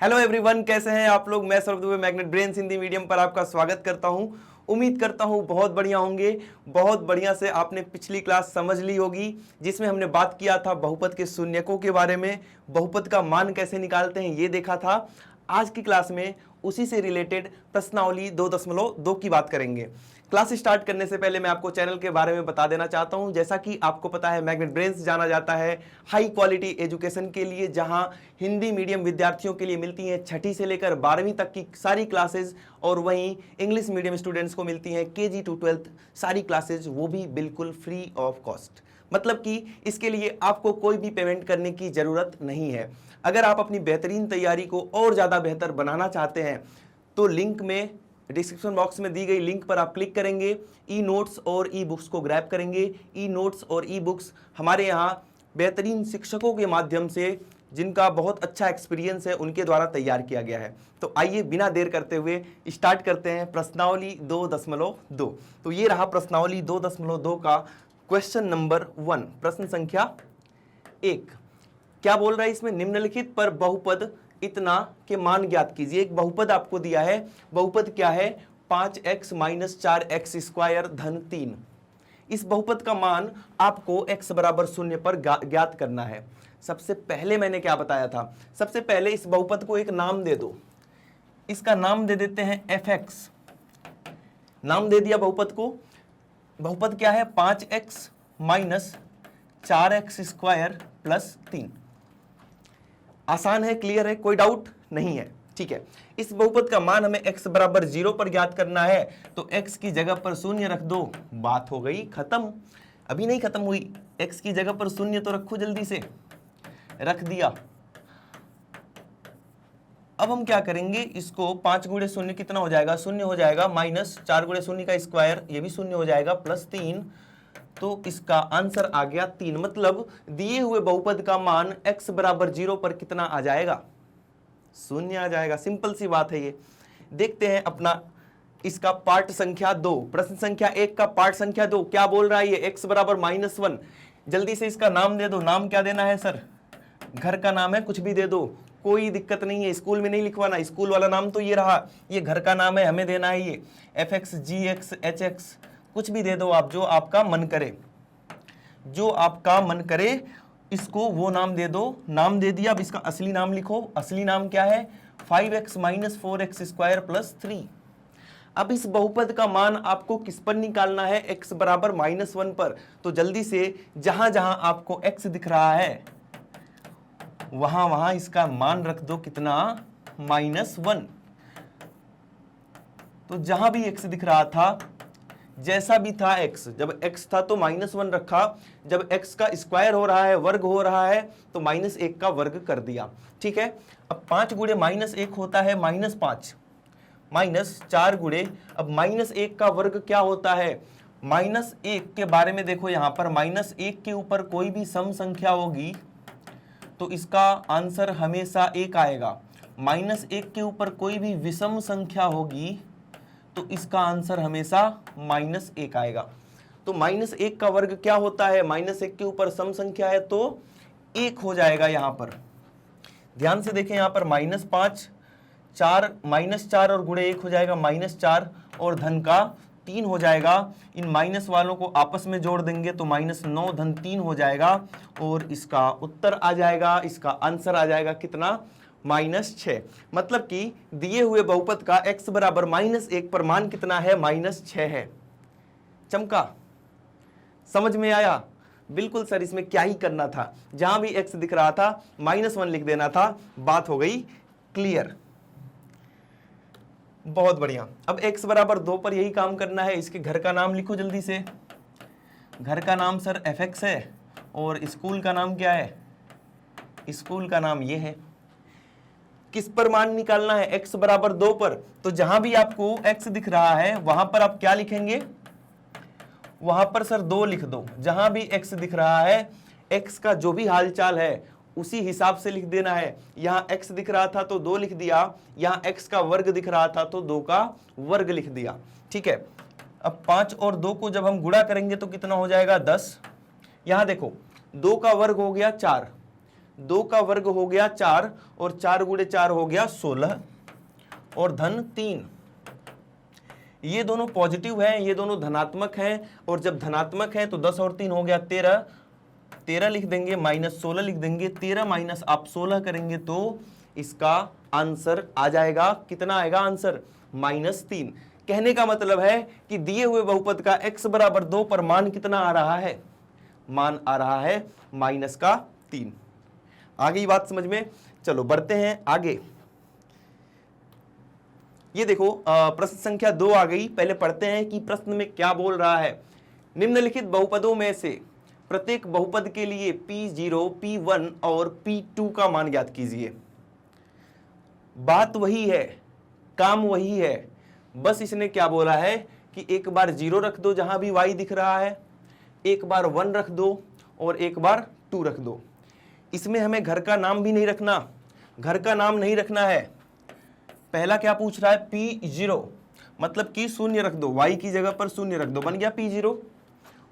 Hello everyone, कैसे हैं आप लोग। मैं Saurabh Dubey magnet brains Hindi medium पर आपका स्वागत करता हूं। उम्मीद करता हूं बहुत बढ़िया होंगे। बहुत बढ़िया से आपने पिछली क्लास समझ ली होगी जिसमें हमने बात किया था बहुपद के शून्यकों के बारे में, बहुपद का मान कैसे निकालते हैं ये देखा था। आज की क्लास में उसी से रिलेटेड प्रश्नावली 2.2 की बात करेंगे। क्लास स्टार्ट करने से पहले मैं आपको चैनल के बारे में बता देना चाहता हूं। जैसा कि आपको पता है, मैग्नेट ब्रेन्स जाना जाता है हाई क्वालिटी एजुकेशन के लिए, जहां हिंदी मीडियम विद्यार्थियों के लिए मिलती हैं 6ठी से लेकर 12वीं तक की सारी क्लासेज, और वहीं इंग्लिश मीडियम स्टूडेंट्स को मिलती हैं KG to 12th सारी क्लासेज, वो भी बिल्कुल फ्री ऑफ कॉस्ट। मतलब कि इसके लिए आपको कोई भी पेमेंट करने की ज़रूरत नहीं है। अगर आप अपनी बेहतरीन तैयारी को और ज़्यादा बेहतर बनाना चाहते हैं तो लिंक में, डिस्क्रिप्शन बॉक्स में दी गई लिंक पर आप क्लिक करेंगे, ई नोट्स और ई बुक्स को ग्रैब करेंगे। ई नोट्स और ई बुक्स हमारे यहाँ बेहतरीन शिक्षकों के माध्यम से, जिनका बहुत अच्छा एक्सपीरियंस है, उनके द्वारा तैयार किया गया है। तो आइए बिना देर करते हुए स्टार्ट करते हैं प्रश्नावली 2.2। तो ये रहा प्रश्नावली 2.2 का क्वेश्चन नंबर 1, प्रश्न संख्या 1। क्या बोल रहा है इसमें, निम्नलिखित पर बहुपद इतना के मान ज्ञात कीजिए। एक बहुपद आपको दिया है। बहुपद क्या है? 5x - 4x स्क्वायर धन 3। इस बहुपद का मान आपको x बराबर 0 पर ज्ञात करना है। सबसे पहले मैंने क्या बताया था, सबसे पहले इस बहुपद को एक नाम दे दो। इसका नाम दे देते हैं fx। नाम दे दिया बहुपद को। बहुपद क्या है? 5x - 4x square plus 3। आसान है, क्लियर है, कोई डाउट नहीं है। ठीक है, इस बहुपद का मान हमें x बराबर 0 पर ज्ञात करना है, तो x की जगह पर 0 रख दो, बात हो गई खत्म। अभी नहीं खत्म हुई, x की जगह पर 0 तो रखो, जल्दी से रख दिया। अब हम क्या करेंगे, इसको 5 गुणे 0 कितना हो जाएगा? 0 हो जाएगा, माइनस 4 गुणे 0 का स्क्वायर, ये भी 0 हो जाएगा, प्लस 3। तो इसका आंसर आ गया 3। मतलब दिए हुए बहुपद का मान x बराबर 0 पर कितना आ जाएगा? 0 आ जाएगा। सिंपल सी बात है ये। देखते हैं अपना इसका पार्ट संख्या 2, प्रश्न संख्या 1 का पार्ट संख्या 2 क्या बोल रहा है ये? x बराबर -1। जल्दी से इसका नाम दे दो। नाम क्या देना है सर? घर का नाम है, कुछ भी दे दो, कोई दिक्कत नहीं है। स्कूल में नहीं लिखवाना, स्कूल वाला नाम तो ये रहा, ये घर का नाम है, हमें देना है ये fx, gx, hx, कुछ भी दे दो आप, जो आपका मन करे, जो आपका मन करे, इसको वो नाम दे दो। नाम दे दिया, अब इसका असली नाम लिखो। असली नाम क्या है? 5x - 4x square plus 3। अब इस बहुपद का मान आपको किस पर निकालना है? x बराबर -1 पर। तो जल्दी से जहां जहां आपको x दिख रहा है वहां वहां इसका मान रख दो, कितना? -1। तो जहां भी x दिख रहा था, जैसा भी था x, जब x था तो -1 रखा, जब x का स्क्वायर हो रहा है, वर्ग हो रहा है, तो -1 का वर्ग कर दिया। ठीक है, अब 5 गुणे -1 होता है -5, -4 गुणे, अब -1 का वर्ग क्या होता है? -1 के बारे में देखो, यहां पर -1 के ऊपर कोई भी सम संख्या होगी तो इसका आंसर हमेशा 1 आएगा। -1 के ऊपर कोई भी विषम संख्या होगी तो इसका आंसर हमेशा -1 आएगा। तो -1 का वर्ग क्या होता है? -1 के ऊपर सम संख्या है तो 1 हो जाएगा। यहां पर ध्यान से देखें, यहां पर -5, 4, -4 और गुणे 1 हो जाएगा -4, और धन का 3 हो जाएगा। इन माइनस वालों को आपस में जोड़ देंगे तो -9 धन 3 हो जाएगा, और इसका उत्तर आ जाएगा, इसका आंसर आ जाएगा कितना? -6। मतलब कि दिए हुए बहुपद का x बराबर -1 पर मान कितना है? -6 है। चमका? समझ में आया? बिल्कुल सर, इसमें क्या ही करना था, जहां भी x दिख रहा था -1 लिख देना था, बात हो गई क्लियर। बहुत बढ़िया। अब x बराबर 2 पर यही काम करना है। इसके घर का नाम लिखो जल्दी से। घर का नाम सर fx है, और स्कूल का नाम क्या है? स्कूल का नाम ये है। किस पर मान निकालना है? x बराबर 2 पर। तो जहां भी आपको x दिख रहा है वहां पर आप क्या लिखेंगे? वहां पर सर 2 लिख दो। जहां भी x दिख रहा है, x का जो भी हालचाल है उसी हिसाब से लिख देना है। यहां x दिख रहा था तो 2 लिख दिया, यहां x का वर्ग दिख रहा था तो 2 का वर्ग लिख दिया। ठीक है, अब 5 और 2 को जब हम गुणा करेंगे तो कितना हो जाएगा? 10। यहां देखो, 2 का वर्ग हो गया 4, 2 का वर्ग हो गया 4 और 4 गुणे 4 हो गया 16 और धन 3। ये दोनों पॉजिटिव हैं, ये दोनों धनात्मक हैं, और जब धनात्मक हैं तो 10 और 3 हो गया 13, 13 लिख देंगे माइनस 16 लिख देंगे, 13 माइनस आप 16 करेंगे तो इसका आंसर आ जाएगा, कितना आएगा आंसर, -3। कहने का मतलब है कि दिए हुए बहुपद का x बराबर 2 पर मान कितना आ रहा है, मान आ रहा है -3। आ गई बात समझ में। चलो बढ़ते हैं आगे। ये देखो प्रश्न संख्या 2 आ गई। पहले पढ़ते हैं कि प्रश्न में क्या बोल रहा है। निम्नलिखित बहुपदों में से प्रत्येक बहुपद के लिए P0, P1 और P2 का मान ज्ञात कीजिए। बात वही है, काम वही है, बस इसने क्या बोला है कि एक बार 0 रख दो जहां भी y दिख रहा है, एक बार 1 रख दो और एक बार 2 रख दो। इसमें हमें घर का नाम भी नहीं रखना, घर का नाम नहीं रखना है। पहला क्या पूछ रहा है, P0 मतलब कि शून्य रख दो, y की जगह पर शून्य रख दो, बन गया P0,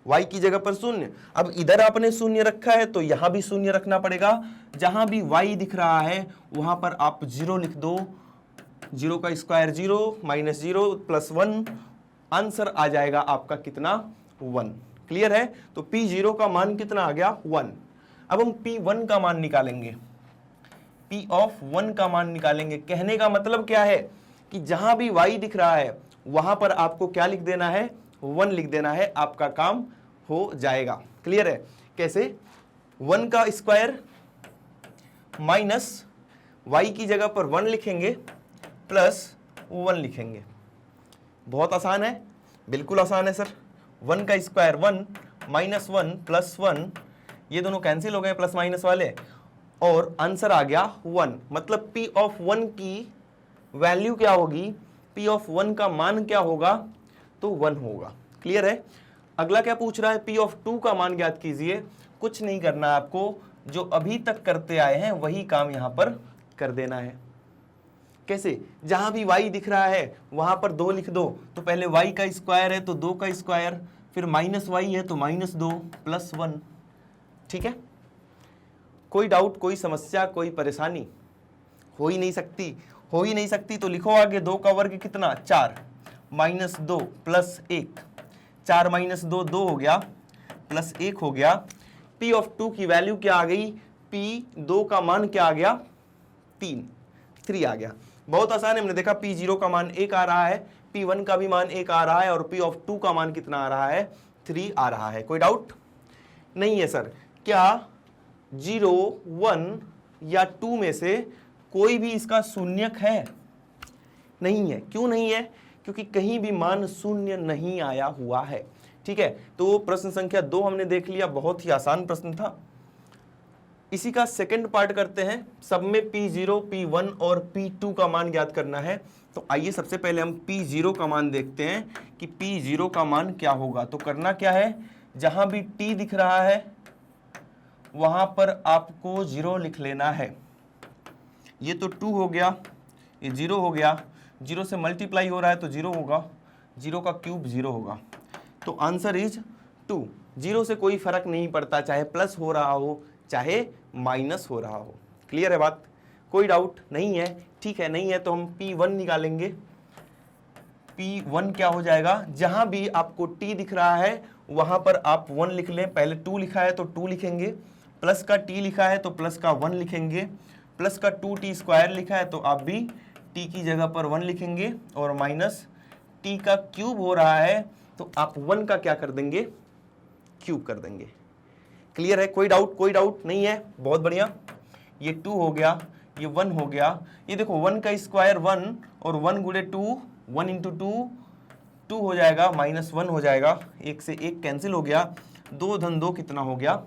y की जगह पर शून्य। अब इधर आपने शून्य रखा है तो यहां भी शून्य रखना पड़ेगा, जहां भी y दिख रहा है वहां पर आप 0 लिख दो, 0 का स्क्वायर 0 माइनस 0 प्लस 1, आंसर आ जाएगा आपका कितना, 1। क्लियर है। तो P0 का मान कितना आ गया, 1। अब हम P1 का मान निकालेंगे, P ऑफ 1 का मान निकालेंगे। कहने का मतलब क्या है कि जहां भी y दिख रहा है वहां पर आपको क्या लिख देना है, 1 लिख देना है, आपका काम हो जाएगा। क्लियर है। कैसे, 1 का स्क्वायर माइनस y की जगह पर 1 लिखेंगे प्लस 1 लिखेंगे। बहुत आसान है, बिल्कुल आसान है सर। 1 का स्क्वायर 1 माइनस 1 प्लस 1, ये दोनों कैंसिल हो गए प्लस माइनस वाले, और आंसर आ गया 1। मतलब P ऑफ 1 की वैल्यू क्या होगी, P ऑफ 1 का मान क्या होगा, तो 1 होगा। क्लियर है। अगला क्या पूछ रहा है, P ऑफ 2 का मान ज्ञात कीजिए। कुछ नहीं करना है आपको, जो अभी तक करते आए हैं वही काम यहां पर कर देना है। कैसे, जहां भी y दिख रहा है वहां पर 2 लिख दो, तो पहले y का स्क्वायर है तो 2 का स्क्वायर, फिर माइनस y है तो -2 प्लस 1। ठीक है। कोई डाउट, कोई समस्या, कोई परेशानी हो ही नहीं सकती, हो ही नहीं सकती तो लिखो आगे, 2 का वर्ग कितना, 4 माइनस 2 प्लस 1, 4 माइनस 2 2 हो गया प्लस 1 हो गया। P ऑफ 2 की वैल्यू क्या आ गई, P2 का मान क्या आ गया, 3 आ गया। बहुत आसान है, हमने देखा P0 का मान 1 आ रहा है, P1 का भी मान 1 आ रहा है, और P ऑफ 2 का मान कितना आ रहा है, 3 आ रहा है। कोई डाउट नहीं है सर। क्या 0, 1 या 2 में से कोई भी इसका शून्यक है, नहीं है। क्यों नहीं है, क्योंकि कहीं भी मान शून्य नहीं आया हुआ है। ठीक है। तो प्रश्न संख्या 2 हमने देख लिया, बहुत ही आसान प्रश्न था। इसी का सेकंड पार्ट करते हैं। सब में P0, P1 और P2 का मान ज्ञात करना है। तो आइए सबसे पहले हम P0 का मान देखते हैं कि P0 का मान क्या होगा। तो करना क्या है, जहां भी T दिख रहा है वहां पर आपको 0 लिख लेना है। ये तो 2 हो गया, ये 0 हो गया, 0 से मल्टीप्लाई हो रहा है तो 0 होगा, 0 का क्यूब 0 होगा। तो आंसर इज 2। 0 से कोई फर्क नहीं पड़ता, चाहे प्लस हो रहा हो चाहे माइनस हो रहा हो। क्लियर है बात, कोई डाउट नहीं है। ठीक है, नहीं है तो हम P1 निकालेंगे। P1 क्या हो जाएगा, जहां भी आपको T दिख रहा है वहां पर आप 1 लिख लें। पहले 2 लिखा है तो 2 लिखेंगे, प्लस का T लिखा है तो प्लस का 1 लिखेंगे, प्लस का 2T स्क्वायर लिखा है तो आप भी T की जगह पर 1 लिखेंगे, और माइनस T का क्यूब हो रहा है तो आप 1 का क्या कर देंगे, क्यूब कर देंगे। क्लियर है, कोई डाउट नहीं है। बहुत बढ़िया। ये 2 हो गया, ये 1 हो गया। ये देखो 1 का स्क्वायर 1 और 1 गुणे 2, 1 इंटू 2 हो जाएगा, -1 हो जाएगा, 1 से 1 कैंसिल हो गया, 2 धन 2 कितना हो गया,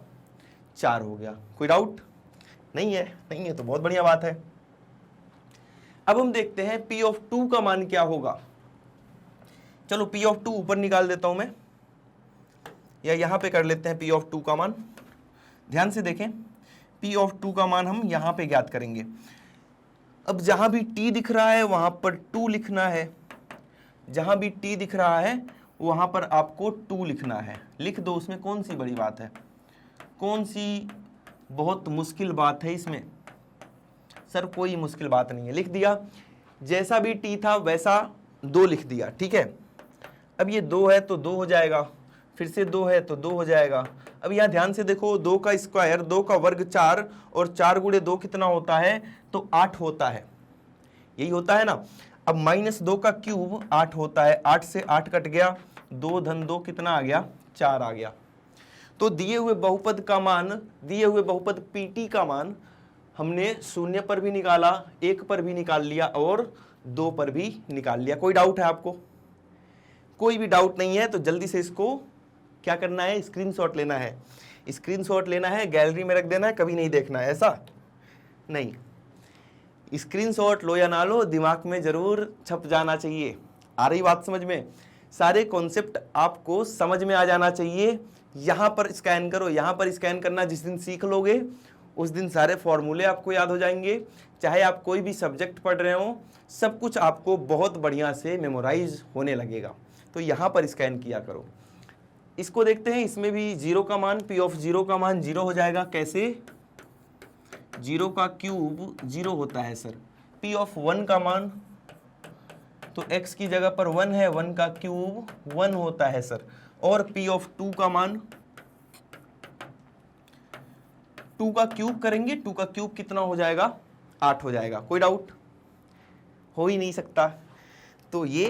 4 हो गया। कोई डाउट नहीं है, नहीं है तो बहुत बढ़िया बात है। अब हम देखते हैं P ऑफ 2 का मान क्या होगा। चलो P ऑफ 2 ऊपर निकाल देता हूं मैं, या यहां पे कर लेते हैं P ऑफ 2 का मान। ध्यान से देखें, P ऑफ 2 का मान हम यहां पे ज्ञात करेंगे। अब जहां भी T दिख रहा है वहां पर 2 लिखना है, जहां भी T दिख रहा है वहां पर आपको 2 लिखना है। लिख दो, उसमें कौन सी बड़ी बात है, कौन सी बहुत मुश्किल बात है इसमें। सर कोई मुश्किल बात नहीं है, लिख दिया। जैसा भी टी था वैसा 2 लिख दिया, ठीक है। अब ये 2 है तो 2 हो जाएगा, फिर से 2 है तो 2 हो जाएगा। अब यहाँ ध्यान से देखो, 2 का स्क्वायर, 2 का वर्ग 4, और 4 गुणे 2 कितना होता है, तो 8 होता है, यही होता है ना। अब -2 का क्यूब 8 होता है, 8 से 8 कट गया, 2 धन 2 कितना आ गया, 4 आ गया। तो दिए हुए बहुपद का मान, दिए हुए बहुपद पीटी का मान हमने 0 पर भी निकाला, 1 पर भी निकाल लिया और 2 पर भी निकाल लिया। कोई डाउट है आपको? कोई भी डाउट नहीं है तो जल्दी से इसको क्या करना है, स्क्रीनशॉट लेना है। स्क्रीनशॉट लेना है, गैलरी में रख देना है, कभी नहीं देखना है, ऐसा नहीं। स्क्रीनशॉट लो या ना लो, दिमाग में जरूर छप जाना चाहिए। आ रही बात समझ में? सारे कॉन्सेप्ट आपको समझ में आ जाना चाहिए। यहाँ पर स्कैन करो, यहाँ पर स्कैन करना जिस दिन सीख लोगे उस दिन सारे फॉर्मूले आपको याद हो जाएंगे। चाहे आप कोई भी सब्जेक्ट पढ़ रहे हो, सब कुछ आपको बहुत बढ़िया से मेमोराइज होने लगेगा। तो यहाँ पर स्कैन किया करो। इसको देखते हैं, इसमें भी 0 का मान, पी ऑफ 0 का मान 0 हो जाएगा। कैसे? 0 का क्यूब 0 होता है सर। पी ऑफ 1 का मान, तो x की जगह पर 1 है, 1 का क्यूब 1 होता है सर। और पी ऑफ 2 का मान, 2 का क्यूब करेंगे, 2 का क्यूब कितना हो जाएगा, 8 हो जाएगा। कोई डाउट? हो ही नहीं सकता। तो ये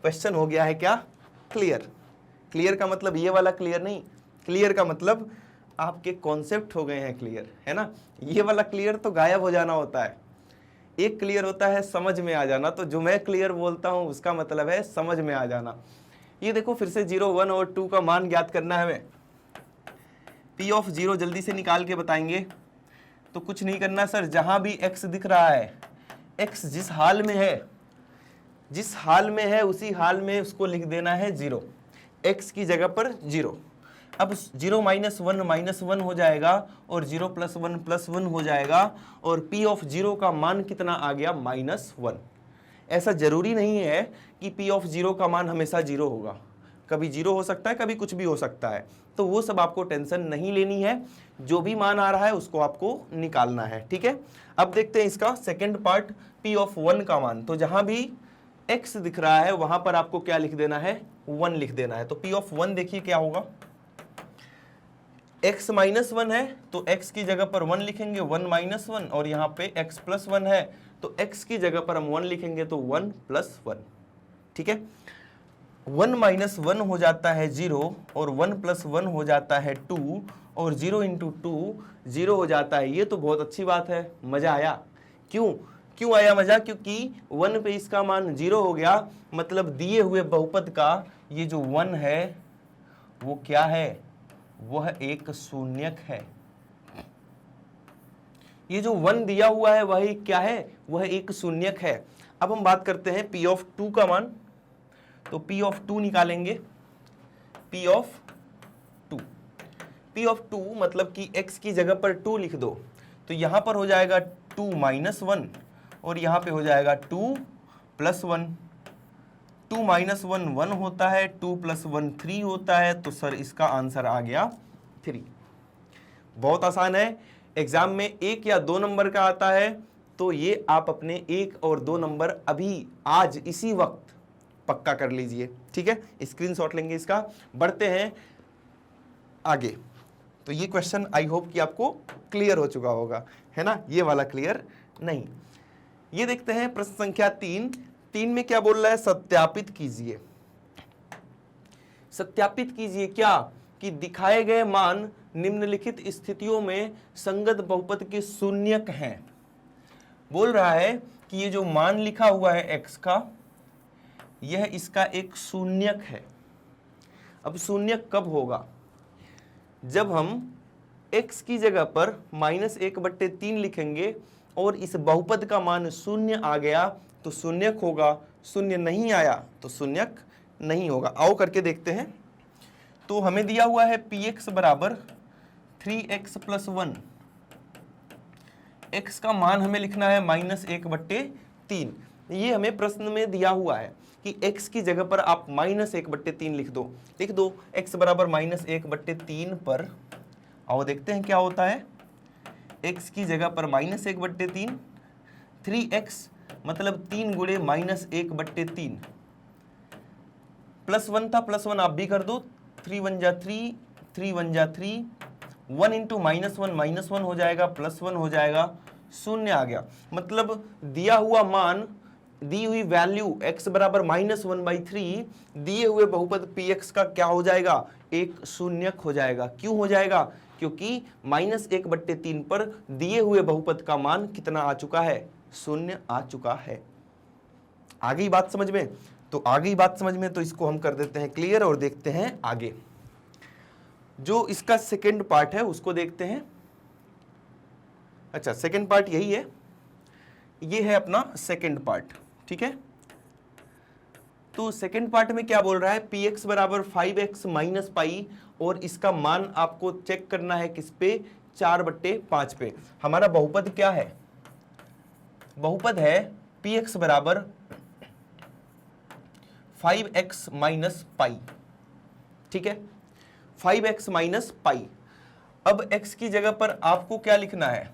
क्वेश्चन हो गया है क्या, क्लियर। क्लियर का मतलब ये वाला क्लियर नहीं, क्लियर का मतलब आपके कॉन्सेप्ट हो गए हैं क्लियर, है ना। ये वाला क्लियर तो गायब हो जाना होता है। एक क्लियर होता है समझ में आ जाना, तो जो मैं क्लियर बोलता हूं उसका मतलब है समझ में आ जाना। ये देखो फिर से 0, 1 और 2 का मान ज्ञात करना है हमें। पी ऑफ 0 जल्दी से निकाल के बताएंगे। तो कुछ नहीं करना सर, जहां भी x दिख रहा है, x जिस हाल में है, जिस हाल में है उसी हाल में उसको लिख देना है 0, x की जगह पर 0। अब 0 -1 -1 हो जाएगा और 0 + 1 + 1 हो जाएगा, और P ऑफ 0 का मान कितना आ गया, -1। ऐसा जरूरी नहीं है कि P ऑफ 0 का मान हमेशा 0 होगा, कभी 0 हो सकता है, कभी कुछ भी हो सकता है। तो वो सब आपको टेंशन नहीं लेनी है, जो भी मान आ रहा है उसको आपको निकालना है, ठीक है। अब देखते हैं इसका सेकेंड पार्ट, P ऑफ 1 का मान। तो जहां भी x दिख रहा है वहां पर आपको क्या लिख देना है, 1 लिख देना है। तो P ऑफ 1 देखिए क्या होगा, x -1 है तो x की जगह पर 1 लिखेंगे, 1 - 1, और यहाँ पे x + 1 है तो x की जगह पर हम 1 लिखेंगे, तो 1 + 1, ठीक है। 1 - 1 हो जाता है 0, और 1 + 1 हो जाता है 2, और 0 × 2 0 हो जाता है। ये तो बहुत अच्छी बात है, मजा आया। क्यों आया मजा? क्योंकि 1 पे इसका मान 0 हो गया, मतलब दिए हुए बहुपद का ये जो 1 है वो क्या है, वह एक शून्यक है। ये जो 1 दिया हुआ है वह क्या है, वह एक शून्यक है। अब हम बात करते हैं P ऑफ 2 का मान। तो P ऑफ 2 निकालेंगे, P ऑफ 2 मतलब कि x की जगह पर 2 लिख दो, तो यहां पर हो जाएगा 2 - 1, और यहां पे हो जाएगा 2 + 1। 2 - 1 1 होता है, 2 + 1 3 होता है, तो सर इसका आंसर आ गया 3। बहुत आसान है। एग्जाम में 1 या 2 नंबर का आता है तो ये आप अपने 1 और 2 नंबर अभी आज इसी वक्त पक्का कर लीजिए, ठीक है। स्क्रीनशॉट लेंगे इसका। बढ़ते हैं आगे। तो ये क्वेश्चन आई होप कि आपको क्लियर हो चुका होगा, है ना। ये वाला क्लियर नहीं। ये देखते हैं प्रश्न संख्या 3 में क्या बोल रहा है, सत्यापित कीजिए। सत्यापित कीजिए क्या, कि दिखाए गए मान निम्नलिखित स्थितियों में संगत बहुपद के शून्यक हैं। बोल रहा है कि ये जो मान लिखा हुआ है x का, यह इसका एक शून्यक है। अब शून्यक कब होगा, जब हम x की जगह पर -1/3 लिखेंगे और इस बहुपद का मान 0 आ गया तो शून्यक होगा, 0 नहीं आया तो शून्यक नहीं होगा। आओ करके देखते हैं। तो हमें दिया हुआ है px बराबर 3x + 1। x का मान हमें लिखना है -1/3। ये हमें प्रश्न में दिया हुआ है कि x की जगह पर आप -1/3 लिख दो। x बराबर -1/3 पर। आओ देखते हैं क्या होता है। x की जगह पर -1/3, 3x मतलब 3 गुणे -1/3, +1 था, +1 आप भी कर दो, 3 1 जा 3, 3 1 जा 3, 1 इंटू -1 हो जाएगा, +1 हो जाएगा, 0 आ गया। मतलब दिया हुआ मान, दी हुई वैल्यू x बराबर -1/3, दिए हुए बहुपद px का क्या हो जाएगा, एक शून्यक हो जाएगा। क्यों हो जाएगा? क्योंकि -1/3 पर दिए हुए बहुपद का मान कितना आ चुका है, 0 आ चुका है। आ गई बात समझ में? तो आ गई बात समझ में, तो इसको हम कर देते हैं क्लियर और देखते हैं आगे। जो इसका सेकंड पार्ट है उसको देखते हैं। अच्छा, सेकंड पार्ट यही है, ये है अपना सेकंड पार्ट, ठीक है। तो सेकंड पार्ट में क्या बोल रहा है, px बराबर 5x माइनस पाई, और इसका मान आपको चेक करना है किस पे, 4/5 पे। हमारा बहुपद क्या है, बहुपद है px बराबर 5x माइनस पाई, ठीक है, 5x माइनस पाई। अब x की जगह पर आपको क्या लिखना है,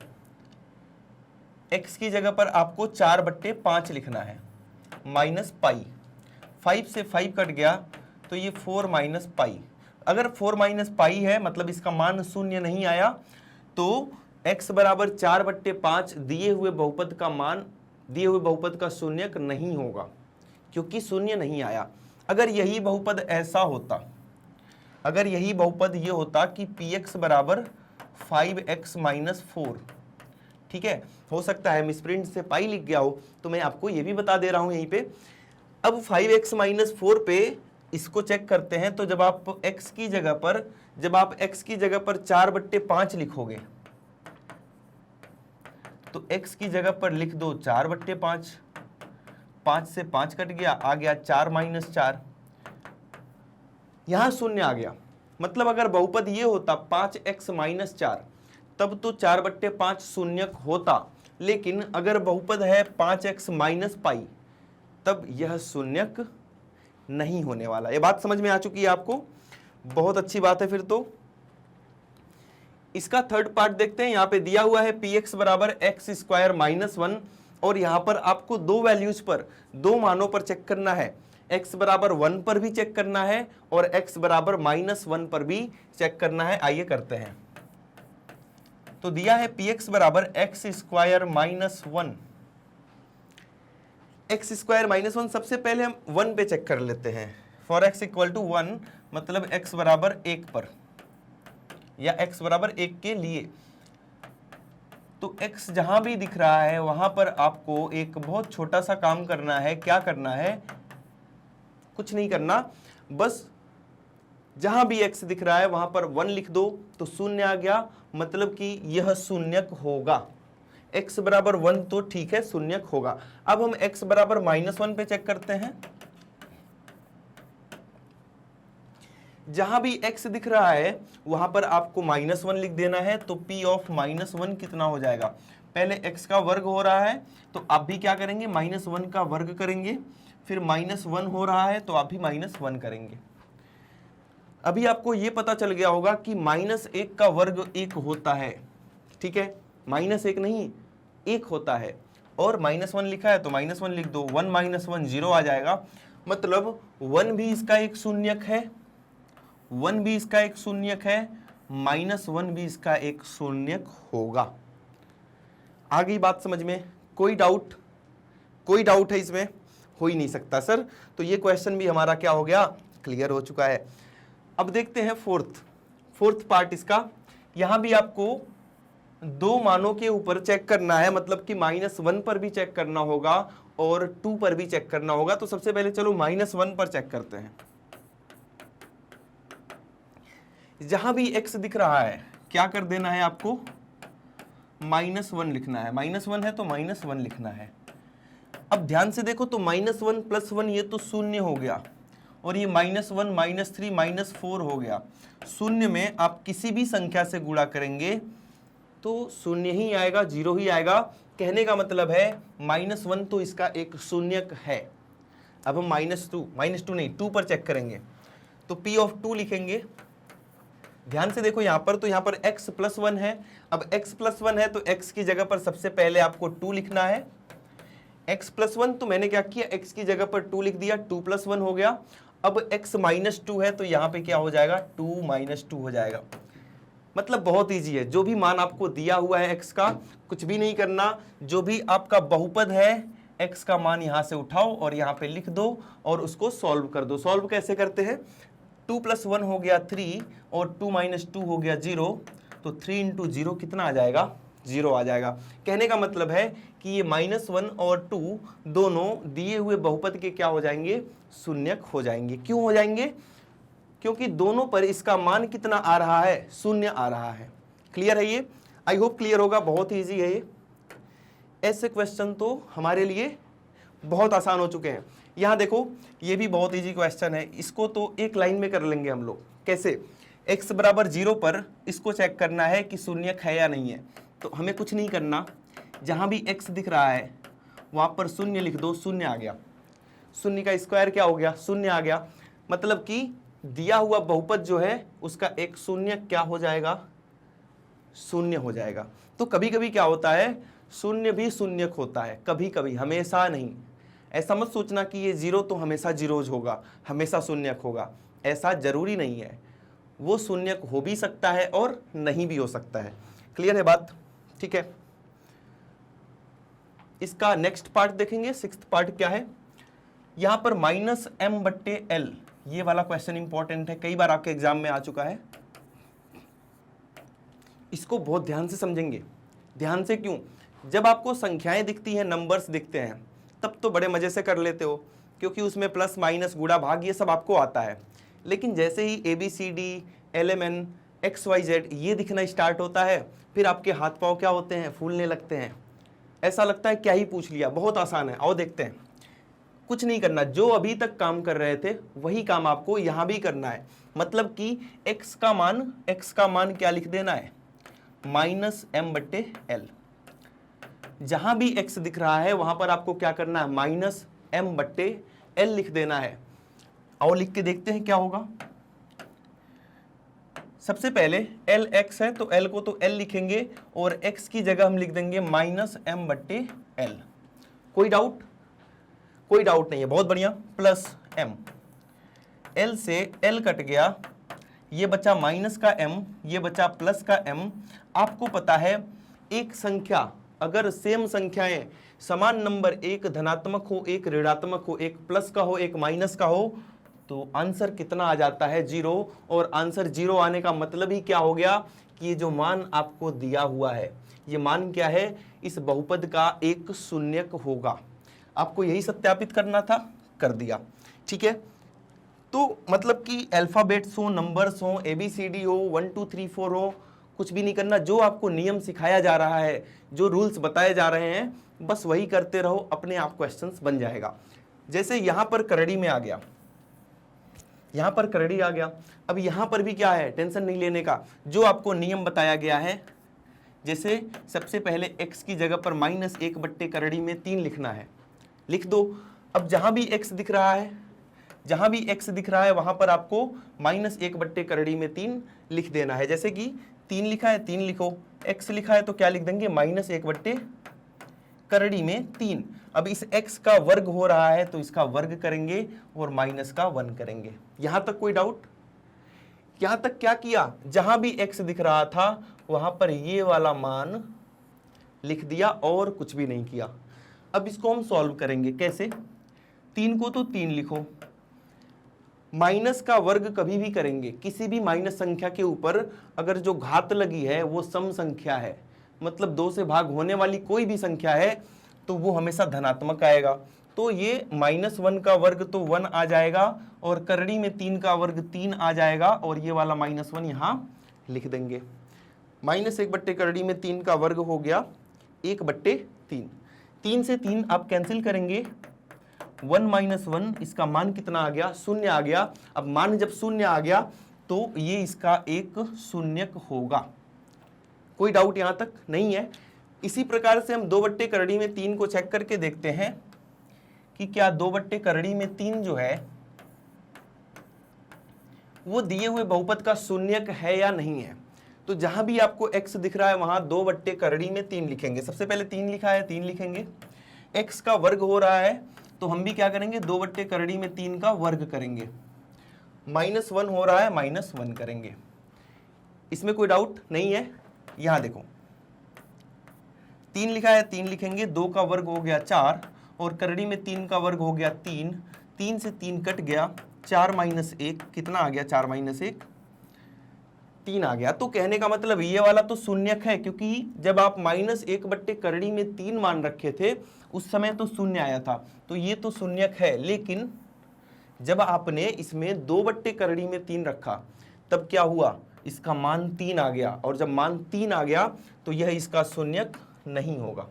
x की जगह पर आपको 4/5 लिखना है, माइनस पाई। 5 से 5 कट गया तो ये 4 माइनस पाई। अगर 4 माइनस पाई है मतलब इसका मान 0 नहीं आया, तो x बराबर 4/5 दिए हुए बहुपद का मान, दिए हुए बहुपद का शून्यक नहीं होगा, क्योंकि 0 नहीं आया। अगर यही बहुपद ऐसा होता, अगर यही बहुपद ये होता कि px बराबर 5x माइनस 4, ठीक है, हो सकता है मिसप्रिंट से पाई लिख गया हो, तो मैं आपको ये भी बता दे रहा हूं यहीं पे। अब 5x माइनस 4 पे इसको चेक करते हैं, तो जब आप x की जगह पर, जब आप x की जगह पर 4/5 लिखोगे, तो x की जगह पर लिख दो 4/5, 5 से 5 कट गया, आ गया 4 माइनस 4, यहां 0 आ गया। मतलब अगर बहुपद ये होता 5x माइनस 4, तब तो 4/5 शून्यक होता, लेकिन अगर बहुपद है 5x माइनस पाई, तब यह शून्यक नहीं होने वाला। यह बात समझ में आ चुकी है आपको? बहुत अच्छी बात है। फिर तो इसका थर्ड पार्ट देखते हैं। यहां पे दिया हुआ है px बराबर x² माइनस 1, और यहां पर आपको दो वैल्यूज पर, दो मानों पर चेक करना है, x बराबर 1 पर भी चेक करना है और x बराबर -1 पर भी चेक करना है। आइए करते हैं। तो दिया है px बराबर x² माइनस 1, x² माइनस 1, सबसे पहले हम 1 पे चेक कर लेते हैं। फॉर x इक्वल टू 1, मतलब x बराबर 1 पर, या x बराबर 1 के लिए। तो x जहां भी दिख रहा है वहां पर आपको एक बहुत छोटा सा काम करना है। क्या करना है? कुछ नहीं करना, बस जहां भी x दिख रहा है वहां पर 1 लिख दो, तो 0 आ गया, मतलब कि यह शून्यक होगा। x बराबर 1 तो ठीक है, शून्यक होगा। अब हम x बराबर -1 पे चेक करते हैं। जहां भी x दिख रहा है वहां पर आपको -1 लिख देना है। तो p ऑफ -1 कितना हो जाएगा? पहले x का वर्ग हो रहा है तो आप भी क्या करेंगे, -1 का वर्ग करेंगे। फिर -1 हो रहा है तो आप भी -1 करेंगे। अभी आपको यह पता चल गया होगा कि -1 का वर्ग 1 होता है, ठीक है, -1 नहीं 1 होता है, और -1 लिखा है तो -1 लिख दो, 1 - 1 0 आ जाएगा। मतलब 1 भी इसका एक शून्यक है, 1 भी इसका एक शून्यक है, -1 भी इसका एक शून्यक होगा। आ गई बात समझ में? कोई डाउट? कोई डाउट है इसमें? हो ही नहीं सकता सर। तो ये क्वेश्चन भी हमारा क्या हो गया, क्लियर हो चुका है। अब देखते हैं फोर्थ पार्ट इसका। यहां भी आपको दो मानों के ऊपर चेक करना है, मतलब कि -1 पर भी चेक करना होगा और 2 पर भी चेक करना होगा। तो सबसे पहले चलो -1 पर चेक करते हैं। जहां भी x दिख रहा है क्या कर देना है आपको, -1 लिखना है। -1 है तो -1 लिखना है। अब ध्यान से देखो तो -1 + 1 ये तो 0 हो गया, और ये -1 -3 -4 हो गया। 0 में आप किसी भी संख्या से गुणा करेंगे तो 0 ही आएगा, 0 ही आएगा। कहने का मतलब है -1 तो इसका एक शून्यक है। अब हम -2 नहीं 2 पर चेक करेंगे, तो p ऑफ 2 लिखेंगे। ध्यान से देखो यहाँ पर, तो यहाँ पर x प्लस 1 है। अब x प्लस 1 है तो x की जगह पर सबसे पहले आपको 2 लिखना है। x प्लस 1, तो मैंने क्या किया, x की जगह पर 2 लिख दिया, 2 प्लस 1 हो गया। अब x माइनस 2 है तो यहाँ पे क्या हो जाएगा, 2 माइनस 2 हो जाएगा। मतलब बहुत ईजी है, जो भी मान आपको दिया हुआ है x का, कुछ भी नहीं करना, जो भी आपका बहुपद है x का मान यहाँ से उठाओ और यहाँ पे लिख दो और उसको सॉल्व कर दो। सॉल्व कैसे करते हैं, 2 प्लस 1 हो गया 3 और 2 माइनस 2 हो गया 0, तो 3 इंटू 0 कितना आ जाएगा, 0 आ जाएगा। कहने का मतलब है कि ये -1 और 2 दोनों दिए हुए बहुपद के क्या हो जाएंगे, शून्यक हो जाएंगे। क्यों हो जाएंगे, क्योंकि दोनों पर इसका मान कितना आ रहा है, 0 आ रहा है। क्लियर है ये, आई होप क्लियर होगा, बहुत ईजी है ये। ऐसे क्वेश्चन तो हमारे लिए बहुत आसान हो चुके हैं। यहाँ देखो ये भी बहुत इजी क्वेश्चन है, इसको तो एक लाइन में कर लेंगे हम लोग। कैसे, x बराबर 0 पर इसको चेक करना है कि शून्यक है या नहीं है। तो हमें कुछ नहीं करना, जहाँ भी x दिख रहा है वहाँ पर 0 लिख दो, 0 आ गया। 0 का स्क्वायर क्या हो गया, 0 आ गया। मतलब कि दिया हुआ बहुपद जो है उसका एक शून्यक क्या हो जाएगा, 0 हो जाएगा। तो कभी कभी क्या होता है, 0 भी शून्यक होता है, कभी कभी, हमेशा नहीं। ऐसा मत सोचना कि ये 0 तो हमेशा जीरोज होगा, हमेशा शून्यक होगा, ऐसा जरूरी नहीं है। वो शून्यक हो भी सकता है और नहीं भी हो सकता है। क्लियर है बात, ठीक है। इसका नेक्स्ट पार्ट देखेंगे, 6th पार्ट क्या है। यहां पर -m/l, ये वाला क्वेश्चन इंपॉर्टेंट है, कई बार आपके एग्जाम में आ चुका है। इसको बहुत ध्यान से समझेंगे। ध्यान से क्यों, जब आपको संख्याएं दिखती हैं, नंबर्स दिखते हैं, तब तो बड़े मजे से कर लेते हो, क्योंकि उसमें प्लस माइनस गुणा भाग ये सब आपको आता है। लेकिन जैसे ही ABCD LMN XYZ ये दिखना स्टार्ट होता है, फिर आपके हाथ पांव क्या होते हैं, फूलने लगते हैं। ऐसा लगता है क्या ही पूछ लिया, बहुत आसान है, आओ देखते हैं। कुछ नहीं करना, जो अभी तक काम कर रहे थे वही काम आपको यहाँ भी करना है। मतलब कि x का मान क्या लिख देना है, -m/l। जहां भी x दिख रहा है वहां पर आपको क्या करना है, -m/l लिख देना है। और लिख के देखते हैं क्या होगा। सबसे पहले l x है तो l को तो l लिखेंगे और x की जगह हम लिख देंगे -m/l। कोई डाउट, कोई डाउट नहीं है, बहुत बढ़िया। प्लस m, l से l कट गया, ये बचा माइनस का m, ये बचा प्लस का m। आपको पता है एक संख्या, अगर सेम संख्याएं, समान नंबर, एक धनात्मक हो, एक ऋणात्मक हो, एक प्लस का हो, एक माइनस का हो, तो आंसर कितना आ जाता है, 0। और आंसर 0 आने का मतलब ही क्या हो गया कि ये जो मान आपको दिया हुआ है, ये मान क्या है, इस बहुपद का एक शून्यक होगा। आपको यही सत्यापित करना था, कर दिया, ठीक है। तो मतलब कि अल्फाबेट्स हो, नंबर्स हो, ABCD हो, 1 2 3 4 हो, कुछ भी नहीं करना। जो आपको नियम सिखाया जा रहा है, जो रूल्स बताए जा रहे हैं, बस वही करते रहो, अपने आप क्वेश्चंस बन जाएगा। जैसे यहां पर करड़ी में आ गया, यहां पर करड़ी आ गया। अब यहां पर भी क्या है, टेंशन नहीं लेने का, जो आपको नियम बताया गया है। जैसे सबसे पहले x की जगह पर -1/करड़ी में 3 लिखना है, लिख दो। अब जहां भी x दिख रहा है, जहां भी x दिख रहा है वहां पर आपको -1/करड़ी में 3 लिख देना है। जैसे कि 3 लिखा है, 3 लिखो, x लिखा है तो क्या लिख देंगे, -1/करड़ी में 3। अब इस x का वर्ग हो रहा है तो इसका वर्ग करेंगे और माइनस का 1 करेंगे। यहां तक कोई डाउट, यहां तक क्या किया, जहां भी x दिख रहा था वहां पर ये वाला मान लिख दिया और कुछ भी नहीं किया। अब इसको हम सॉल्व करेंगे, कैसे, 3 को तो 3 लिखो, माइनस का वर्ग कभी भी करेंगे, किसी भी माइनस संख्या के ऊपर अगर जो घात लगी है वो सम संख्या है, मतलब 2 से भाग होने वाली कोई भी संख्या है, तो वो हमेशा धनात्मक आएगा। तो ये -1 का वर्ग तो 1 आ जाएगा और करड़ी में 3 का वर्ग 3 आ जाएगा और ये वाला -1 यहाँ लिख देंगे। -1/करड़ी में 3 का वर्ग हो गया 1/3। 3 से 3 आप कैंसिल करेंगे, 1 - 1, इसका मान कितना आ गया, 0 आ गया। अब मान जब 0 आ गया तो ये इसका एक शून्यक होगा। कोई डाउट यहां तक नहीं है। इसी प्रकार से हम 2/करड़ी में 3 को चेक करके देखते हैं कि क्या 2/करड़ी में 3 जो है वो दिए हुए बहुपद का शून्यक है या नहीं है। तो जहां भी आपको x दिख रहा है वहां 2/3 में 3 लिखेंगे। सबसे पहले 3 लिखा है, 3 लिखेंगे। x का वर्ग हो रहा है तो हम भी क्या करेंगे, 2/3 में 3 का वर्ग करेंगे। -1 हो रहा है, -1 करेंगे। इसमें कोई डाउट नहीं है। यहां देखो 3 लिखा है, 3 लिखेंगे। 2 का वर्ग हो गया 4 और करड़ी में 3 का वर्ग हो गया 3। 3 से 3 कट गया, 4 - 1 कितना आ गया, 4 - 1 3 आ गया। तो कहने का मतलब ये वाला तो शून्यक है, क्योंकि जब आप -1/3 में 3 मान रखे थे उस समय तो शून्य आया था, तो ये तो शून्यक है। लेकिन जब आपने इसमें 2/3 में 3 रखा तब क्या हुआ, इसका मान 3 आ गया, और जब मान 3 आ गया तो यह इसका शून्यक नहीं होगा।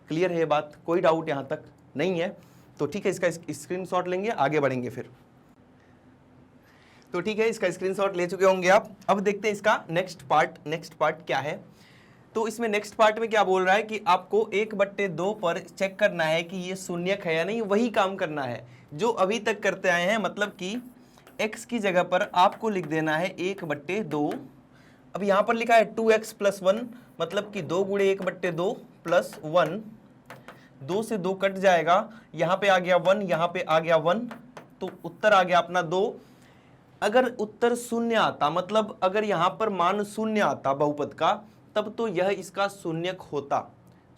क्लियर है ये बात, कोई डाउट यहां तक नहीं है। तो ठीक है, इसका स्क्रीनशॉट लेंगे, आगे बढ़ेंगे फिर। तो ठीक है, इसका स्क्रीनशॉट ले चुके होंगे आप। अब देखते हैं इसका नेक्स्ट पार्ट क्या है। तो इसमें नेक्स्ट पार्ट में क्या बोल रहा है कि आपको 1/2 पर चेक करना है कि ये शून्यक है या नहीं, वही काम करना है जो अभी तक करते आए हैं। मतलब कि x की जगह पर आपको लिख देना है 1/2। अब यहाँ पर लिखा है 2x + 1, मतलब कि 2 × 1/2 + 1। 2 से 2 कट जाएगा, यहाँ पे आ गया 1, यहाँ पे आ गया 1, तो उत्तर आ गया अपना 2। अगर उत्तर शून्य आता, मतलब अगर यहाँ पर मान शून्य आता बहुपद का, तब तो यह इसका शून्यक होता।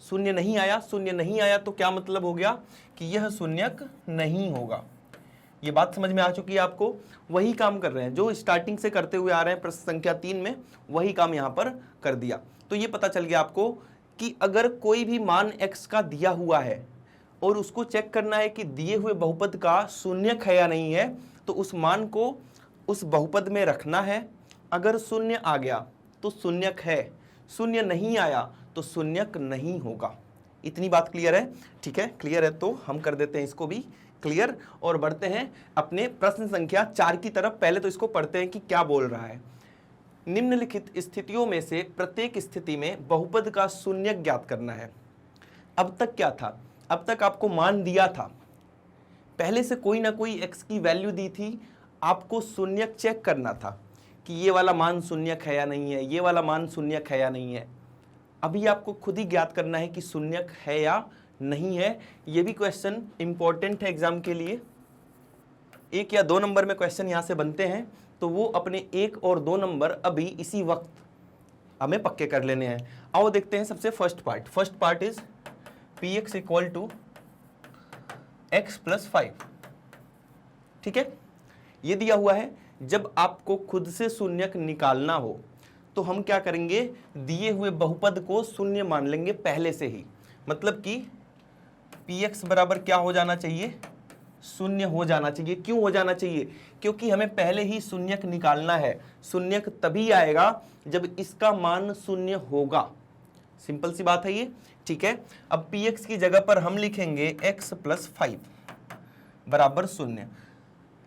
शून्य नहीं आया, शून्य नहीं आया तो क्या मतलब हो गया कि यह शून्यक नहीं होगा। ये बात समझ में आ चुकी है आपको। वही काम कर रहे हैं जो स्टार्टिंग से करते हुए आ रहे हैं प्रश्न संख्या 3 में, वही काम यहाँ पर कर दिया। तो ये पता चल गया आपको कि अगर कोई भी मान x का दिया हुआ है और उसको चेक करना है कि दिए हुए बहुपद का शून्यक है या नहीं है, तो उस मान को उस बहुपद में रखना है। अगर शून्य आ गया तो शून्यक है, शून्य नहीं आया तो शून्यक नहीं होगा। इतनी बात क्लियर है? ठीक है, क्लियर है तो हम कर देते हैं इसको भी क्लियर और बढ़ते हैं अपने प्रश्न संख्या 4 की तरफ। पहले तो इसको पढ़ते हैं कि क्या बोल रहा है। निम्नलिखित स्थितियों में से प्रत्येक स्थिति में बहुपद का शून्यक ज्ञात करना है। अब तक क्या था, अब तक आपको मान दिया था, पहले से कोई ना कोई x की वैल्यू दी थी, आपको शून्यक चेक करना था कि ये वाला मान शून्यक है या नहीं है, ये वाला मान शून्यक है या नहीं है। अभी आपको खुद ही ज्ञात करना है कि शून्यक है या नहीं है। ये भी क्वेश्चन इंपॉर्टेंट है एग्जाम के लिए। 1 या 2 नंबर में क्वेश्चन यहाँ से बनते हैं, तो वो अपने 1 और 2 नंबर अभी इसी वक्त हमें पक्के कर लेने हैं। आओ देखते हैं सबसे first part is px = x + 5। ठीक है, ये दिया हुआ है। जब आपको खुद से शून्यक निकालना हो तो हम क्या करेंगे, दिए हुए बहुपद को शून्य मान लेंगे पहले से ही। मतलब कि px बराबर क्या हो जाना चाहिए, शून्य हो जाना चाहिए। क्यों हो जाना चाहिए, क्योंकि हमें पहले ही शून्यक निकालना है। शून्यक तभी आएगा जब इसका मान शून्य होगा। सिंपल सी बात है ये। ठीक है, अब px की जगह पर हम लिखेंगे x + 5 बराबर 0।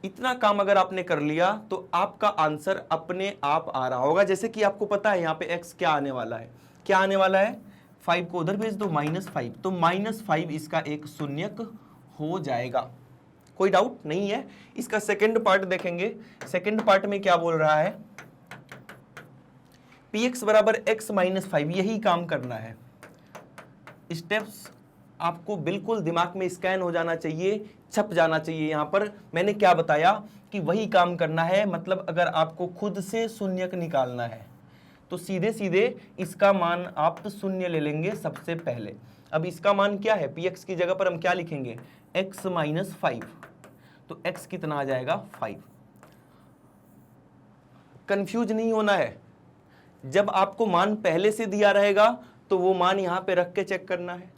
इतना काम अगर आपने कर लिया तो आपका आंसर अपने आप आ रहा होगा। जैसे कि आपको पता है यहाँ पे x क्या आने वाला है, क्या आने वाला है, 5 को उधर भेज दो, -5, तो -5 इसका एक शून्यक हो जाएगा। कोई डाउट नहीं है। इसका सेकंड पार्ट देखेंगे। सेकंड पार्ट में क्या बोल रहा है, px बराबर x - 5, यही काम करना है। स्टेप्स आपको बिल्कुल दिमाग में स्कैन हो जाना चाहिए, छप जाना चाहिए। यहां पर मैंने क्या बताया कि वही काम करना है। मतलब अगर आपको खुद से शून्यक निकालना है तो सीधे सीधे इसका मान आप शून्य ले लेंगे सबसे पहले। अब इसका मान क्या है, px की जगह पर हम क्या लिखेंगे, x - 5, तो x कितना आ जाएगा, 5। कंफ्यूज नहीं होना है। जब आपको मान पहले से दिया रहेगा तो वो मान यहां पे रख के चेक करना है।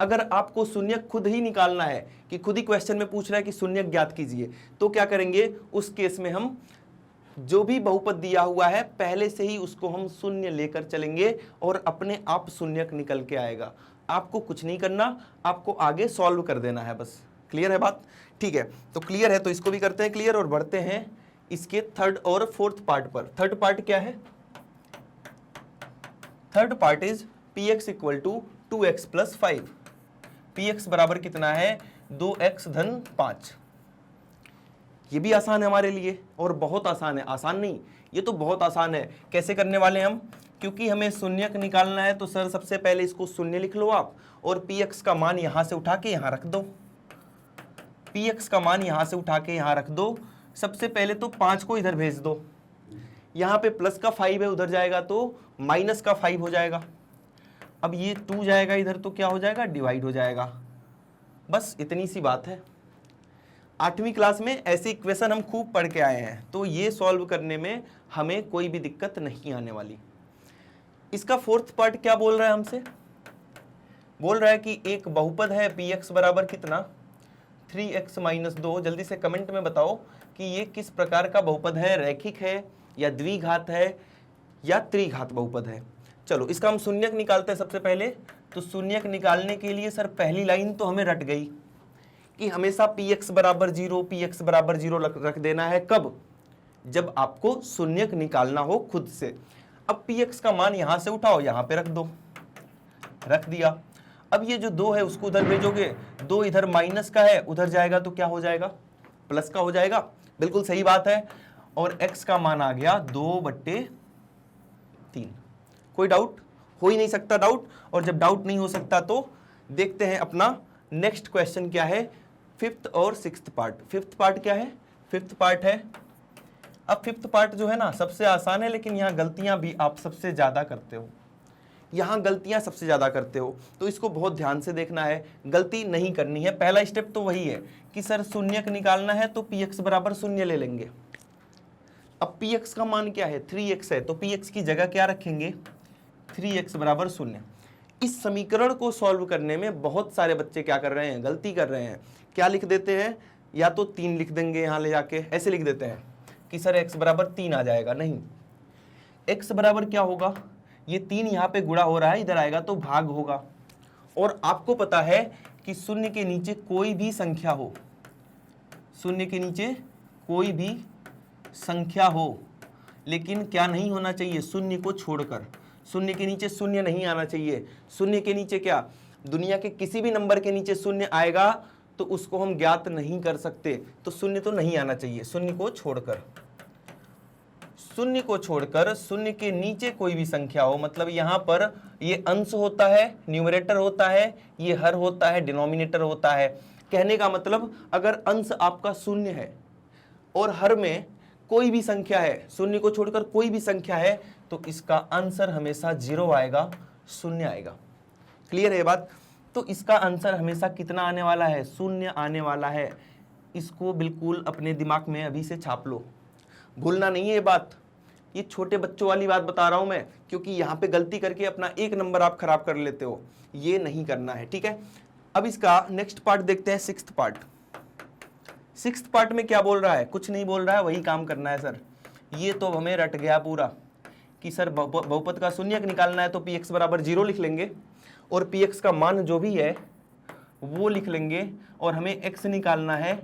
अगर आपको शून्यक खुद ही निकालना है, कि खुद ही क्वेश्चन में पूछ रहा है कि शून्यक ज्ञात कीजिए, तो क्या करेंगे, उस केस में हम जो भी बहुपद दिया हुआ है पहले से ही उसको हम शून्य लेकर चलेंगे और अपने आप शून्यक निकल के आएगा। आपको कुछ नहीं करना, आपको आगे सॉल्व कर देना है बस। क्लियर है बात? ठीक है, तो क्लियर है तो इसको भी करते हैं क्लियर और बढ़ते हैं इसके थर्ड और फोर्थ पार्ट पर। थर्ड पार्ट क्या है, third part is px = 2x + 5। px बराबर कितना है, 2x - 5। ये भी आसान है हमारे लिए और बहुत आसान है। आसान नहीं, ये तो बहुत आसान है। कैसे करने वाले हम, क्योंकि हमें शून्यक निकालना है तो सर सबसे पहले इसको शून्य लिख लो आप, और px का मान यहां से उठा के यहां रख दो। px का मान यहां से उठा के यहां रख दो। सबसे पहले तो 5 को इधर भेज दो, यहां पे प्लस का 5 है, उधर जाएगा तो माइनस का 5 हो जाएगा। अब ये 2 जाएगा इधर तो क्या हो जाएगा, डिवाइड हो जाएगा। बस इतनी सी बात है। 8वीं क्लास में ऐसी इक्वेशन हम खूब पढ़ के आए हैं, तो ये सॉल्व करने में हमें कोई भी दिक्कत नहीं आने वाली। इसका फोर्थ पार्ट क्या बोल रहा है हमसे, बोल रहा है कि एक बहुपद है px बराबर कितना 3x माइनस 2। जल्दी से कमेंट में बताओ कि ये किस प्रकार का बहुपद है, रैखिक है या द्विघात है या त्रिघात बहुपद है। चलो इसका हम शून्यक निकालते हैं सबसे पहले। तो शून्यक निकालने के लिए सर पहली लाइन तो हमें रट गई कि हमेशा px बराबर 0 px बराबर 0 रख देना है। कब, जब आपको शून्यक निकालना हो खुद से। अब px का मान यहां से उठाओ, यहां पे रख दो, रख दिया। अब ये जो 2 है उसको उधर भेजोगे, 2 इधर माइनस का है, उधर जाएगा तो क्या हो जाएगा, प्लस का हो जाएगा। बिल्कुल सही बात है। और x का मान आ गया 2/3। कोई डाउट हो ही नहीं सकता डाउट। और जब डाउट नहीं हो सकता तो देखते हैं अपना नेक्स्ट क्वेश्चन क्या है, 5th और 6th पार्ट। 5th पार्ट क्या है, 5th पार्ट है। अब 5th पार्ट जो है ना सबसे आसान है, लेकिन यहाँ गलतियां भी आप सबसे ज्यादा करते हो, यहाँ गलतियां सबसे ज्यादा करते हो, तो इसको बहुत ध्यान से देखना है, गलती नहीं करनी है। पहला स्टेप तो वही है कि सर शून्यक निकालना है तो px बराबर 0 ले लेंगे। अब px का मान क्या है, 3x है, तो px की जगह क्या रखेंगे, 3x बराबर 0। इस समीकरण को सॉल्व करने में बहुत सारे बच्चे क्या कर रहे हैं, गलती कर रहे हैं। क्या लिख देते हैं, या तो 3 लिख देंगे यहाँ ले जाके, ऐसे लिख देते हैं कि सर x बराबर 3 आ जाएगा। नहीं, x बराबर क्या होगा, ये 3 यहाँ पे गुणा हो रहा है, इधर आएगा तो भाग होगा। और आपको पता है कि शून्य के नीचे कोई भी संख्या हो, शून्य के नीचे कोई भी संख्या हो, लेकिन क्या नहीं होना चाहिए, शून्य को छोड़कर। शून्य के नीचे शून्य नहीं आना चाहिए। शून्य के नीचे क्या, दुनिया के किसी भी नंबर के नीचे शून्य आएगा तो उसको हम ज्ञात नहीं कर सकते, तो शून्य तो नहीं आना चाहिए। शून्य को छोड़कर, शून्य को छोड़कर शून्य के नीचे कोई भी संख्या हो, मतलब यहां पर ये अंश होता है, न्यूमरेटर होता है, ये हर होता है, डिनोमिनेटर होता है। कहने का मतलब अगर अंश आपका शून्य है और हर में कोई भी संख्या है, शून्य को छोड़कर कोई भी संख्या है, तो इसका आंसर हमेशा 0 आएगा, शून्य आएगा। क्लियर है बात। तो इसका आंसर हमेशा कितना आने वाला है, 0 आने वाला है। इसको बिल्कुल अपने दिमाग में अभी से छाप लो, भूलना नहीं है ये बात। ये छोटे बच्चों वाली बात बता रहा हूं मैं, क्योंकि यहां पे गलती करके अपना 1 नंबर आप खराब कर लेते हो, ये नहीं करना है, ठीक है। अब इसका नेक्स्ट पार्ट देखते हैं, 6th पार्ट। 6th पार्ट में क्या बोल रहा है, कुछ नहीं बोल रहा है, वही काम करना है सर। ये तो हमें रट गया पूरा कि सर बहुपद का शून्यक निकालना है तो px बराबर 0 लिख लेंगे, और px का मान जो भी है वो लिख लेंगे, और हमें x निकालना है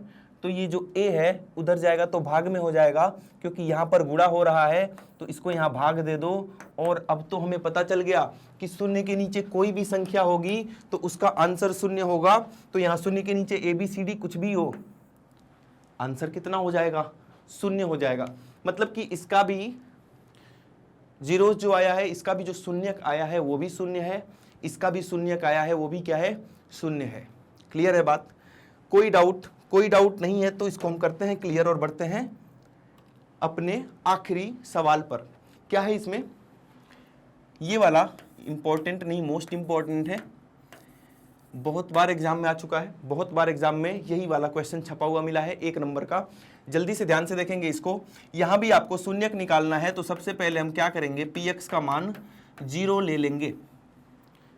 तो ये जो a है उधर जाएगा तो भाग में हो जाएगा, क्योंकि यहाँ पर गुणा हो रहा है तो इसको यहाँ भाग दे दो। और अब तो हमें पता चल गया कि शून्य के नीचे कोई भी संख्या होगी तो उसका आंसर 0 होगा। तो यहाँ शून्य के नीचे ABCD कुछ भी हो, आंसर कितना हो जाएगा, 0 हो जाएगा। मतलब कि इसका भी 0 जो आया है, इसका भी जो शून्यक आया है वो भी 0 है, इसका भी शून्यक आया है वो भी क्या है, 0 है। क्लियर है बात, कोई डाउट नहीं है। तो इसको हम करते हैं क्लियर और बढ़ते हैं अपने आखिरी सवाल पर। क्या है इसमें, ये वाला इंपॉर्टेंट नहीं, मोस्ट इंपॉर्टेंट है, बहुत बार एग्जाम में आ चुका है, बहुत बार एग्जाम में यही वाला क्वेश्चन छपा हुआ मिला है 1 नंबर का। जल्दी से ध्यान से देखेंगे इसको। यहां भी आपको शून्यक निकालना है तो सबसे पहले हम क्या करेंगे, px का मान 0 ले लेंगे।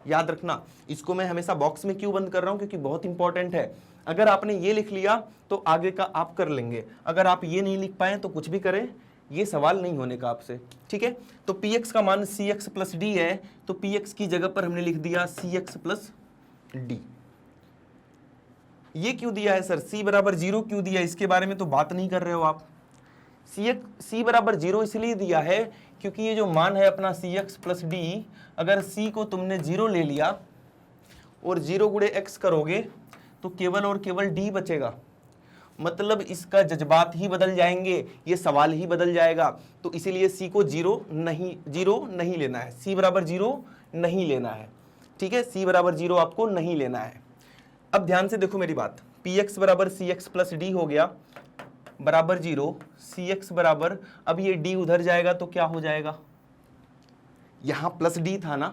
याद रखना, इसको मैं हमेशा बॉक्स में क्यों बंद कर रहा हूं, क्योंकि बहुत इंपॉर्टेंट है। अगर आपने ये लिख लिया तो आगे का आप कर लेंगे, अगर आप ये नहीं लिख पाए तो कुछ भी करें, ये सवाल नहीं होने का आपसे, ठीक है। तो px का मान cx प्लस डी है, तो px की जगह पर हमने लिख दिया cx प्लस डी। ये क्यों दिया है सर, c बराबर 0 क्यों दिया, इसके बारे में तो बात नहीं कर रहे हो आप। c बराबर 0 इसलिए दिया है क्योंकि ये जो मान है अपना cx प्लस डी, अगर c को तुमने 0 ले लिया और 0 गुणे x करोगे तो केवल और केवल d बचेगा, मतलब इसका जज्बात ही बदल जाएंगे, ये सवाल ही बदल जाएगा। तो इसीलिए सी को जीरो नहीं लेना है, सी बराबर जीरो नहीं लेना है, ठीक है, सी बराबर जीरो आपको नहीं लेना है। अब ध्यान से देखो मेरी बात, पी एक्स बराबर सी एक्स प्लस डी हो गया बराबर जीरो, सी एक्स बराबर, अब ये डी उधर जाएगा तो क्या हो जाएगा, यहां प्लस डी था ना,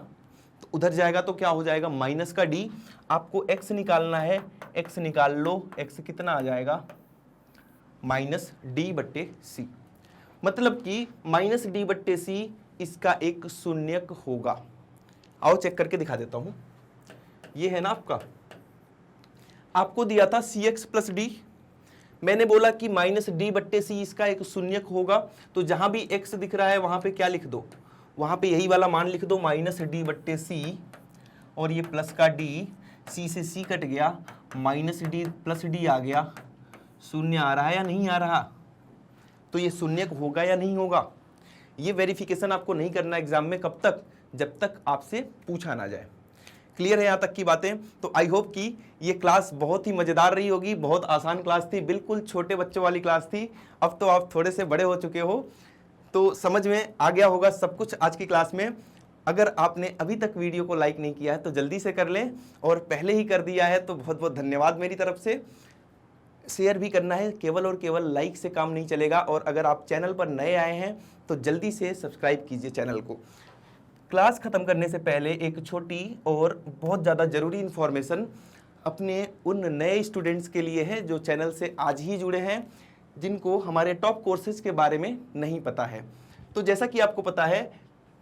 तो उधर जाएगा तो क्या हो जाएगा माइनस का डी। आपको x निकालना है, x निकाल लो, x कितना आ जाएगा माइनस डी बट्टे सी, मतलब कि माइनस डी बट्टे सी इसका एक शून्यक होगा। आओ चेक करके दिखा देता हूं, ये है ना आपको दिया था सी एक्स प्लस डी, मैंने बोला कि माइनस डी बट्टे सी इसका एक शून्यक होगा, तो जहां भी x दिख रहा है वहां पे क्या लिख दो, वहां पे यही वाला मान लिख दो माइनस डी बट्टे सी, और ये प्लस का डी, सी से सी कट गया, माइनस डी प्लस डी आ गया, शून्य आ रहा है या नहीं आ रहा, तो ये शून्यक होगा या नहीं होगा। ये वेरिफिकेशन आपको नहीं करना एग्जाम में, कब तक, जब तक आपसे पूछा ना जाए। क्लियर है यहाँ तक की बातें। तो आई होप कि ये क्लास बहुत ही मजेदार रही होगी, बहुत आसान क्लास थी, बिल्कुल छोटे बच्चों वाली क्लास थी। अब तो आप थोड़े से बड़े हो चुके हो, तो समझ में आ गया होगा सब कुछ आज की क्लास में। अगर आपने अभी तक वीडियो को लाइक नहीं किया है तो जल्दी से कर लें, और पहले ही कर दिया है तो बहुत बहुत धन्यवाद मेरी तरफ से। शेयर भी करना है, केवल और केवल लाइक से काम नहीं चलेगा, और अगर आप चैनल पर नए आए हैं तो जल्दी से सब्सक्राइब कीजिए चैनल को। क्लास खत्म करने से पहले एक छोटी और बहुत ज़्यादा ज़रूरी इन्फॉर्मेशन अपने उन नए स्टूडेंट्स के लिए है जो चैनल से आज ही जुड़े हैं, जिनको हमारे टॉप कोर्सेज के बारे में नहीं पता है। तो जैसा कि आपको पता है,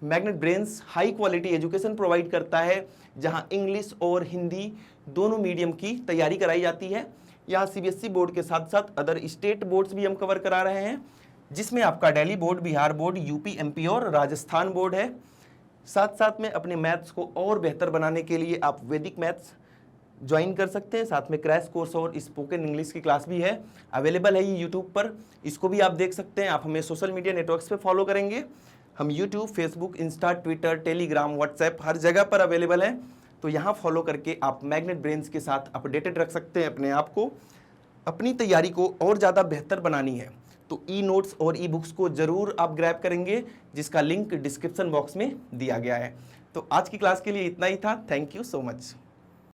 magnet brains high quality education provide करता है, जहां इंग्लिश और हिंदी दोनों मीडियम की तैयारी कराई जाती है। यहाँ सीबीएसई बोर्ड के साथ साथ अदर स्टेट बोर्ड्स भी हम कवर करा रहे हैं, जिसमें आपका Delhi board, Bihar board, UP, MP और राजस्थान बोर्ड है। साथ साथ में अपने मैथ्स को और बेहतर बनाने के लिए आप वैदिक मैथ्स ज्वाइन कर सकते हैं। साथ में क्रैश कोर्स और स्पोकन इंग्लिश की क्लास भी है, अवेलेबल है ये यूट्यूब पर, इसको भी आप देख सकते हैं। आप हमें सोशल मीडिया नेटवर्क्स पे फॉलो करेंगे, हम YouTube, Facebook, Insta, Twitter, Telegram, WhatsApp हर जगह पर अवेलेबल है। तो यहाँ फॉलो करके आप मैग्नेट ब्रेन्स के साथ अपडेटेड रख सकते हैं अपने आप को। अपनी तैयारी को और ज़्यादा बेहतर बनानी है तो ई नोट्स और ई बुक्स को ज़रूर आप ग्रैब करेंगे, जिसका लिंक डिस्क्रिप्शन बॉक्स में दिया गया है। तो आज की क्लास के लिए इतना ही था। Thank you so much.